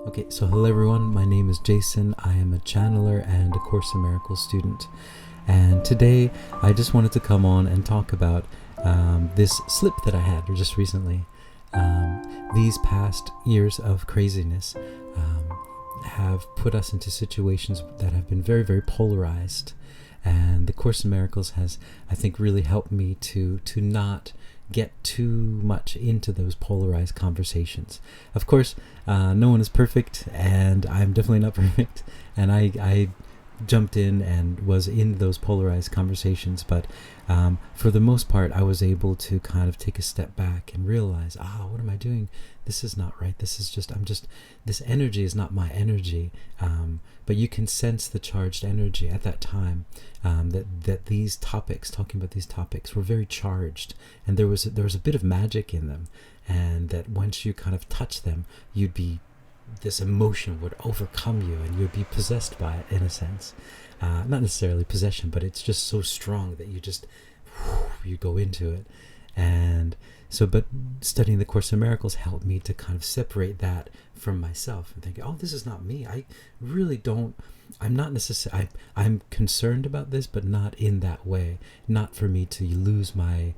Okay, so hello everyone, my name is Jason. I am a channeler and a Course in Miracles student. And today I just wanted to come on and talk about this slip that I had just recently. These past years of craziness have put us into situations that have been very, very polarized. And the Course in Miracles has, I think, really helped me to not get too much into those polarized conversations. Of course, no one is perfect, and I'm definitely not perfect. And I jumped in and was in those polarized conversations, but for the most part, I was able to kind of take a step back and realize, what am I doing? This is not right. This is just, this energy is not my energy. But you can sense the charged energy at that time, that these topics, talking about these topics, were very charged, and there was a bit of magic in them, and that once you kind of touch them, this emotion would overcome you, and you'd be possessed by it in a sense. Not necessarily possession, but it's just so strong that you go into it. And so, but studying the Course in Miracles helped me to kind of separate that from myself and think, this is not me. I really don't, I'm not necessarily, I'm concerned about this, but not in that way. Not for me to lose my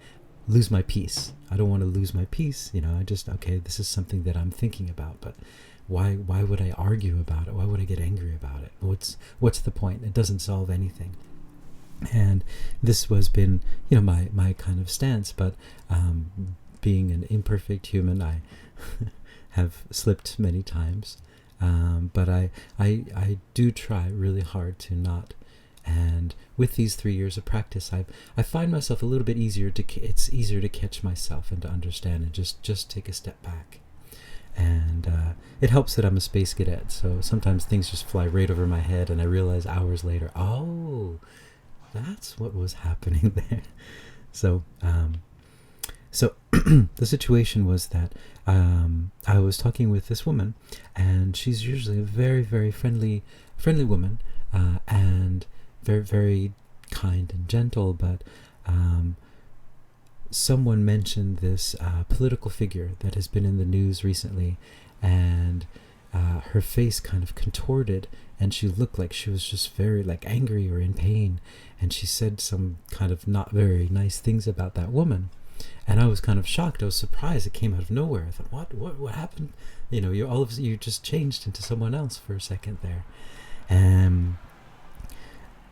peace. I don't want to lose my peace. This is something that I'm thinking about, but why would I argue about it? Why would I get angry about it? What's the point? It doesn't solve anything. And this has been, my kind of stance. But being an imperfect human, I have slipped many times. But I do try really hard to not. And with these 3 years of practice, I find myself a little bit easier it's easier to catch myself and to understand and just take a step back. And it helps that I'm a space cadet, so sometimes things just fly right over my head, and I realize hours later, that's what was happening there. So the situation was that I was talking with this woman, and she's usually a very, very friendly woman, and very, very kind and gentle, but someone mentioned this political figure that has been in the news recently, and her face kind of contorted, and she looked like she was just very angry or in pain, and she said some kind of not very nice things about that woman. And I was kind of shocked. I was surprised. It came out of nowhere. I thought, what happened? You just changed into someone else for a second there.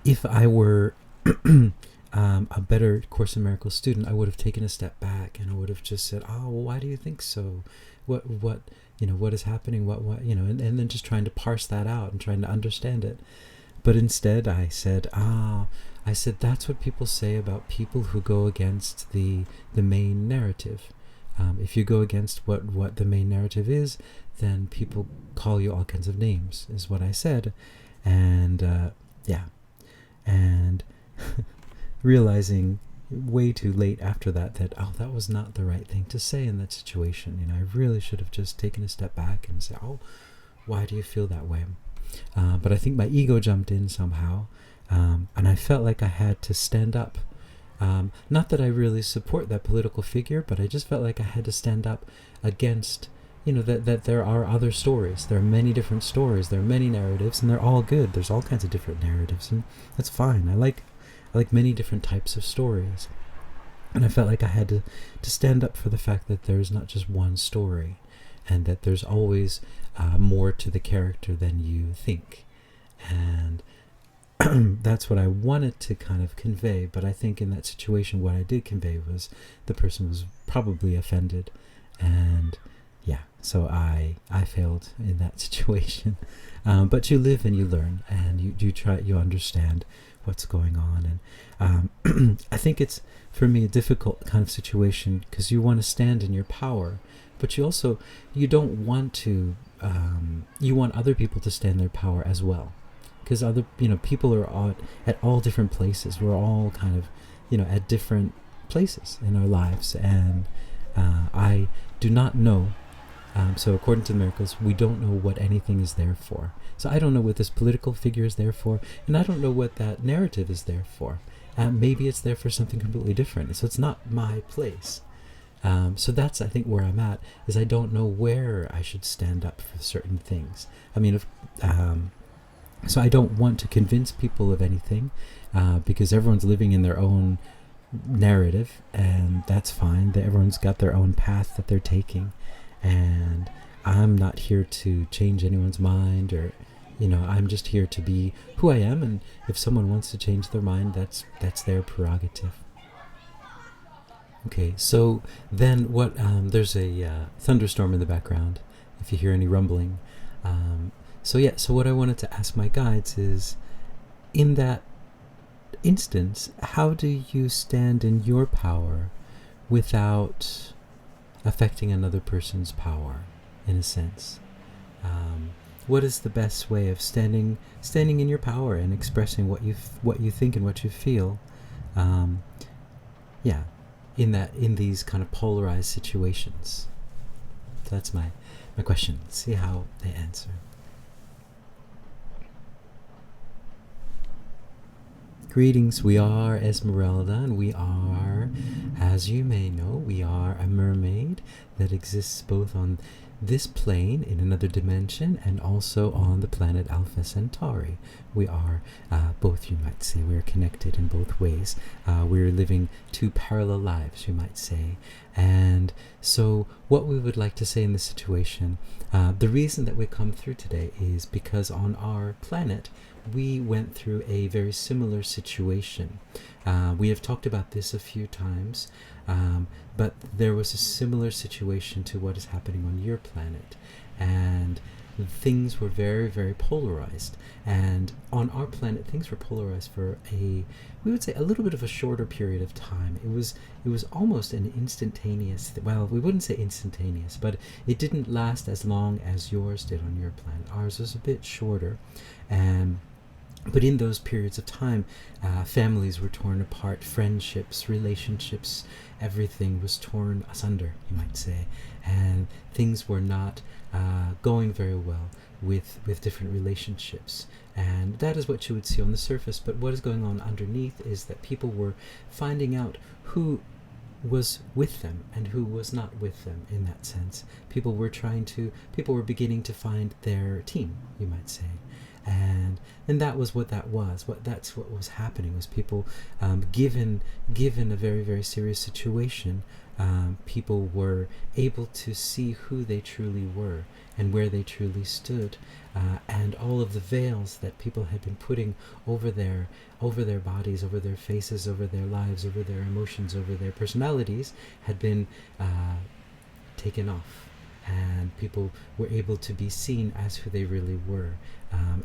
If I were a better Course in Miracles student, I would have taken a step back, and I would have just said, why do you think so? What is happening? And then just trying to parse that out and trying to understand it. But instead I said, that's what people say about people who go against the main narrative. If you go against what the main narrative is, then people call you all kinds of names, is what I said. And and realizing way too late after that that was not the right thing to say in that situation. I really should have just taken a step back and said, why do you feel that way? But I think my ego jumped in somehow, and I felt like I had to stand up. Not that I really support that political figure, but I just felt like I had to stand up against, that there are other stories. There are many different stories. There are many narratives, and they're all good. There's all kinds of different narratives, and that's fine. I like many different types of stories. And I felt like I had to stand up for the fact that there's not just one story, and that there's always more to the character than you think. And that's what I wanted to kind of convey. But I think in that situation, what I did convey was the person was probably offended. And so I failed in that situation. But you live and you learn, and you understand what's going on. And I think it's, for me, a difficult kind of situation, because you want to stand in your power, but you don't want to, you want other people to stand in their power as well, because people are at all different places. We're all kind of, at different places in our lives, and I do not know. So according to the miracles, we don't know what anything is there for. So I don't know what this political figure is there for, and I don't know what that narrative is there for. Maybe it's there for something completely different. So it's not my place. So that's, I think, where I'm at, is I don't know where I should stand up for certain things. I mean, so I don't want to convince people of anything, because everyone's living in their own narrative, and that's fine. Everyone's got their own path that they're taking, and I'm not here to change anyone's mind, or I'm just here to be who I am, and if someone wants to change their mind, that's their prerogative. Okay, so then what? There's a thunderstorm in the background. If you hear any rumbling, so what I wanted to ask my guides is, in that instance, how do you stand in your power without affecting another person's power, in a sense? What is the best way of standing in your power and expressing what you think and what you feel? Yeah, in these kind of polarized situations. So that's my question. See how they answer. Greetings, we are Esmerelda, and we are, as you may know, we are a mermaid that exists both on this plane in another dimension and also on the planet Alpha Centauri. We are both, you might say, we're connected in both ways. We're living two parallel lives, you might say. And so what we would like to say in this situation, the reason that we come through today is because on our planet, we went through a very similar situation. We have talked about this a few times, but there was a similar situation to what is happening on your planet, and things were very, very polarized. And on our planet, things were polarized for we would say, a little bit of a shorter period of time. It was almost an instantaneous. Well, we wouldn't say instantaneous, but it didn't last as long as yours did on your planet. Ours was a bit shorter, and but in those periods of time, families were torn apart, friendships, relationships, everything was torn asunder, you might say, and things were not going very well with different relationships. And that is what you would see on the surface, but what is going on underneath is that people were finding out who was with them and who was not with them. In that sense, people were beginning to find their team, you might say. And that was what that was. That's what was happening, was people, given a very, very serious situation, people were able to see who they truly were and where they truly stood, and all of the veils that people had been putting over their bodies, over their faces, over their lives, over their emotions, over their personalities had been taken off, and people were able to be seen as who they really were.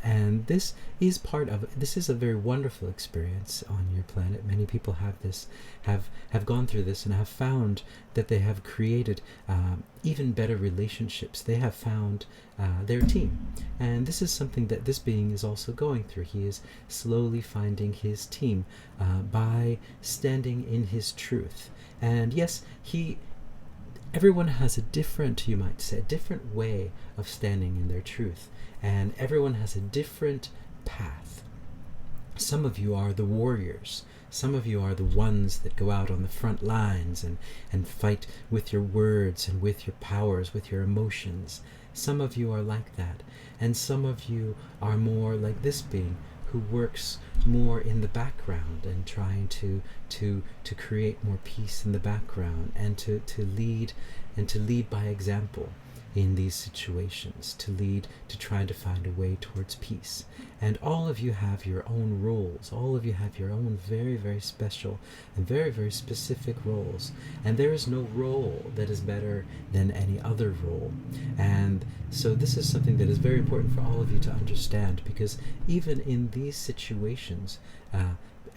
And this is a very wonderful experience on your planet. Many people have gone through this and have found that they have created even better relationships. They have found their team. And this is something that this being is also going through. He is slowly finding his team by standing in his truth. And yes, everyone has a different, you might say, a different way of standing in their truth. And everyone has a different path. Some of you are the warriors. Some of you are the ones that go out on the front lines and fight with your words and with your powers, with your emotions. Some of you are like that. And some of you are more like this being, who works more in the background and trying to create more peace in the background, and to lead by example in these situations, to try to find a way towards peace. And all of you have your own roles. All of you have your own very, very special and very, very specific roles. And there is no role that is better than any other role. And so this is something that is very important for all of you to understand, because even in these situations,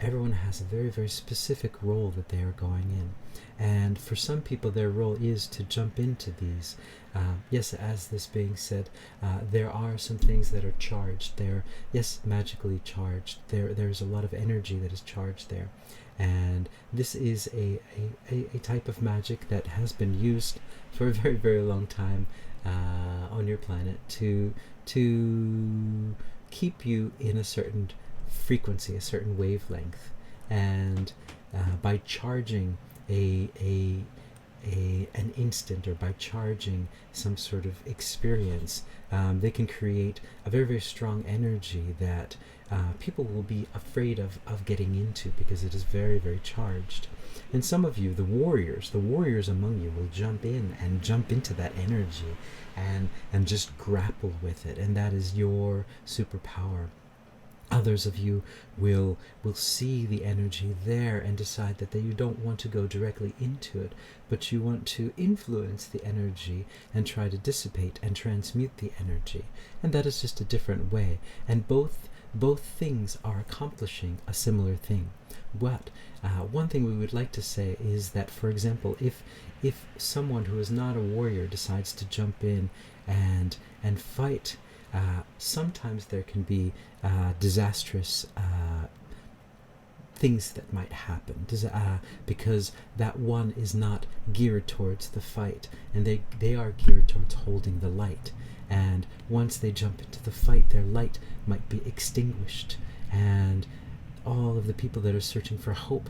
everyone has a very, very specific role that they are going in. And for some people, their role is to jump into these. Yes, as this being said, there are some things that are charged. They're, yes, magically charged. There's a lot of energy that is charged there. And this is a type of magic that has been used for a very, very long time on your planet to keep you in a certain frequency, a certain wavelength. And by charging a an instant or by charging some sort of experience, they can create a very, very strong energy that people will be afraid of getting into because it is very, very charged. And some of you, the warriors among you will jump into that energy and just grapple with it. And that is your superpower. Others of you will see the energy there and decide that you don't want to go directly into it, but you want to influence the energy and try to dissipate and transmute the energy. And that is just a different way. And both things are accomplishing a similar thing. But one thing we would like to say is that, for example, if someone who is not a warrior decides to jump in and fight, sometimes there can be disastrous things that might happen because that one is not geared towards the fight, and they are geared towards holding the light. And once they jump into the fight, their light might be extinguished, and all of the people that are searching for hope,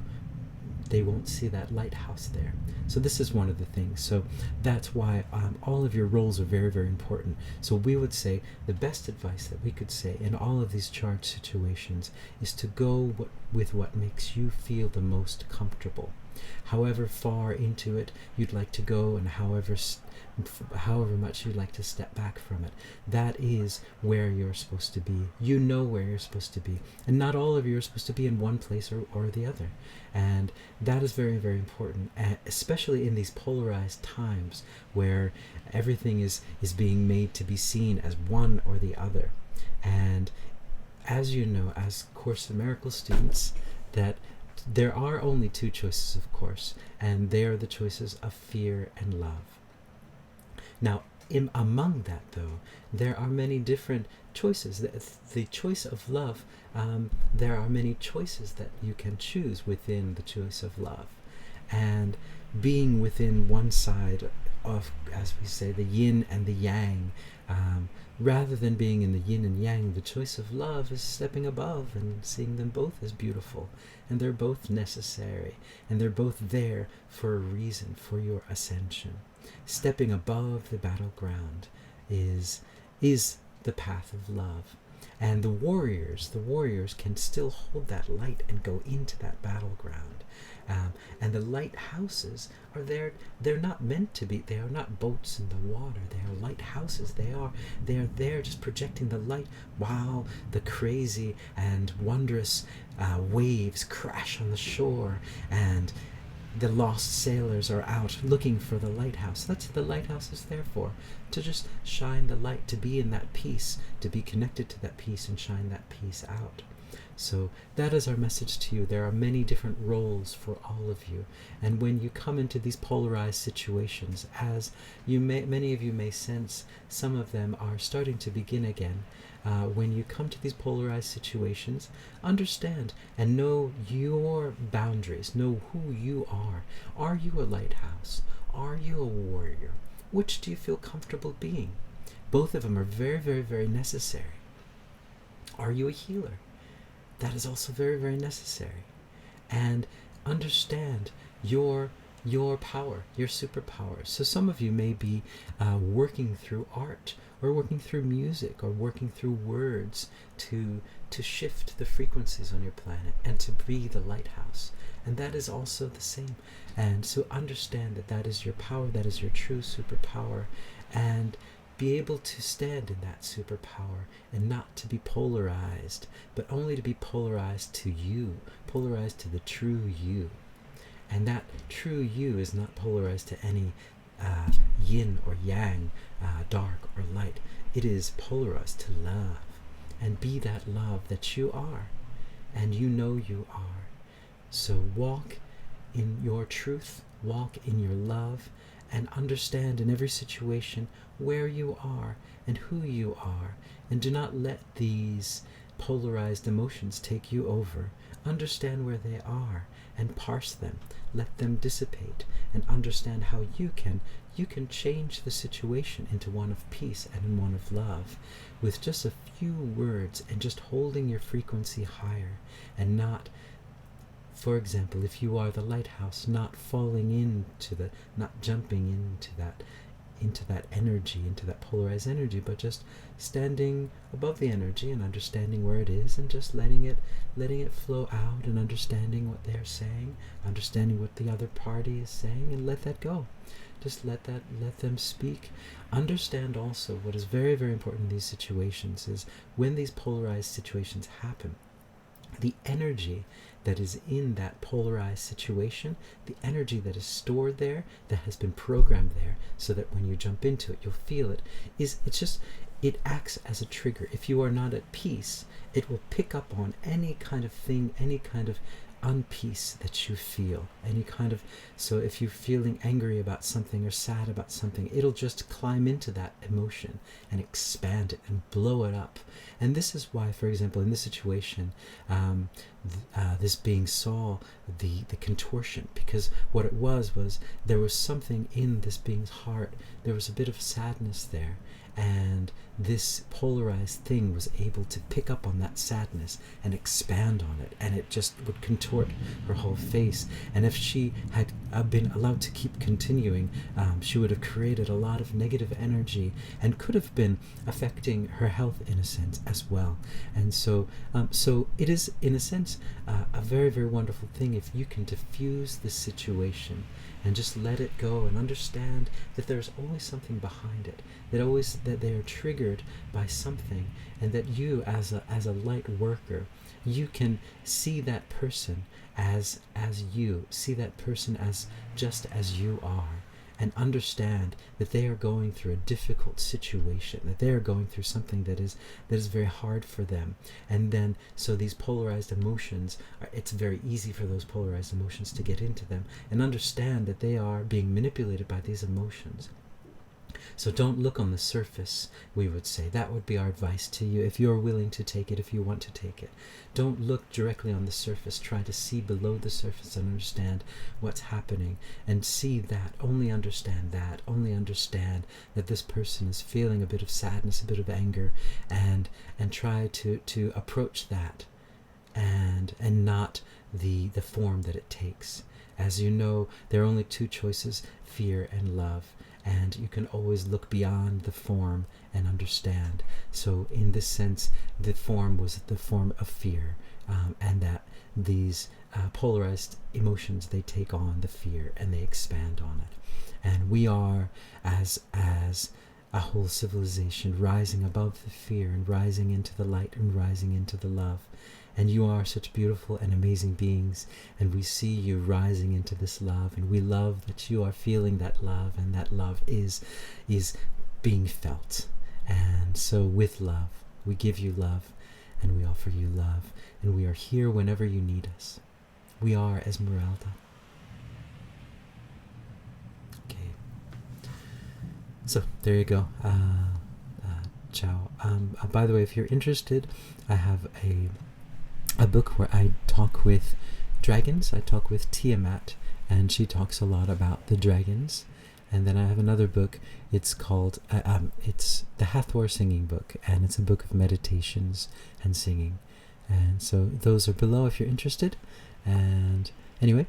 they won't see that lighthouse there. So this is one of the things. So that's why all of your roles are very, very important. So we would say the best advice that we could say in all of these charged situations is to go with what makes you feel the most comfortable. However far into it you'd like to go, and however much you'd like to step back from it, that is where you're supposed to be. You know where you're supposed to be, and not all of you are supposed to be in one place or the other. And that is very, very important, especially in these polarized times where everything is being made to be seen as one or the other. And as you know, as Course in Miracles students, that there are only two choices, of course, and they are the choices of fear and love. Now, among that, though, there are many different choices. The choice of love, there are many choices that you can choose within the choice of love. And being within one side of, as we say, the yin and the yang, rather than being in the yin and yang, the choice of love is stepping above and seeing them both as beautiful. And they're both necessary, and they're both there for a reason, for your ascension. Stepping above the battleground is the path of love. And the warriors can still hold that light and go into that battleground. And the lighthouses are there. They're not meant to be. They are not boats in the water. They are lighthouses. They are there just projecting the light while the crazy and wondrous waves crash on the shore, and the lost sailors are out looking for the lighthouse. That's what the lighthouse is there for, to just shine the light, to be in that peace, to be connected to that peace and shine that peace out. So that is our message to you. There are many different roles for all of you. And when you come into these polarized situations, as many of you may sense, some of them are starting to begin again. When you come to these polarized situations, understand and know your boundaries. Know who you are. Are you a lighthouse? Are you a warrior? Which do you feel comfortable being? Both of them are very, very, very necessary. Are you a healer? That is also very, very necessary. And understand your power, your superpower. So some of you may be working through art, or working through music, or working through words to shift the frequencies on your planet and to be the lighthouse. And that is also the same. And so understand that is your power, that is your true superpower, and be able to stand in that superpower and not to be polarized, but only to be polarized to you, polarized to the true you. And that true you is not polarized to any yin or yang, dark or light. It is polarized to love. And be that love that you are, and you know you are. So walk in your truth, walk in your love, and understand in every situation where you are and who you are, and do not let these polarized emotions take you over. Understand where they are and parse them. Let them dissipate, and understand how you can change the situation into one of peace and one of love with just a few words, and just holding your frequency higher and not for example, if you are the lighthouse, not falling not jumping into that energy, into that polarized energy, but just standing above the energy and understanding where it is, and just letting it flow out, and understanding what they're saying, understanding what the other party is saying, and let that go. Just let them speak. Understand also what is very, very important in these situations is when these polarized situations happen, the energy that is in that polarized situation, the energy that is stored there, that has been programmed there, so that when you jump into it, you'll feel it, it acts as a trigger. If you are not at peace, it will pick up on any kind of thing, any kind of unpeace that you feel, so if you're feeling angry about something or sad about something, it'll just climb into that emotion and expand it and blow it up. And this is why, for example, in this situation, this being saw the contortion, because what it was there was something in this being's heart, there was a bit of sadness there, and this polarized thing was able to pick up on that sadness and expand on it, and it just would contort her whole face. And if she had been allowed to keep continuing, she would have created a lot of negative energy and could have been affecting her health in a sense as well. And so it is, in a sense, a very, very wonderful thing if you can diffuse the situation and just let it go and understand that there's always something behind it, that they are triggered by something, and that you as a light worker, you can see that person as you, see that person as just as you are, and understand that they are going through a difficult situation, that they are going through something that is very hard for them. And then, so these polarized emotions, it's very easy for those polarized emotions to get into them, and understand that they are being manipulated by these emotions. So don't look on the surface, we would say. That would be our advice to you, if you're willing to take it, if you want to take it. Don't look directly on the surface. Try to see below the surface and understand what's happening, and see that. Only understand that this person is feeling a bit of sadness, a bit of anger, and try to approach that, and not the form that it takes. As you know, there are only two choices, fear and love. And you can always look beyond the form and understand. So in this sense, the form was the form of fear, and that these polarized emotions, they take on the fear and they expand on it. And we are, as a whole civilization, rising above the fear and rising into the light and rising into the love. And you are such beautiful and amazing beings, and we see you rising into this love, and we love that you are feeling that love, and that love is being felt. And so with love, we give you love, and we offer you love, and we are here whenever you need us. We are Esmerelda. Okay. So there you go. Ciao. By the way, if you're interested, I have a book where I talk with dragons. I talk with Tiamat, and she talks a lot about the dragons. And then I have another book. It's called it's the Hathor Singing book, and it's a book of meditations and singing. And so those are below if you're interested. And anyway,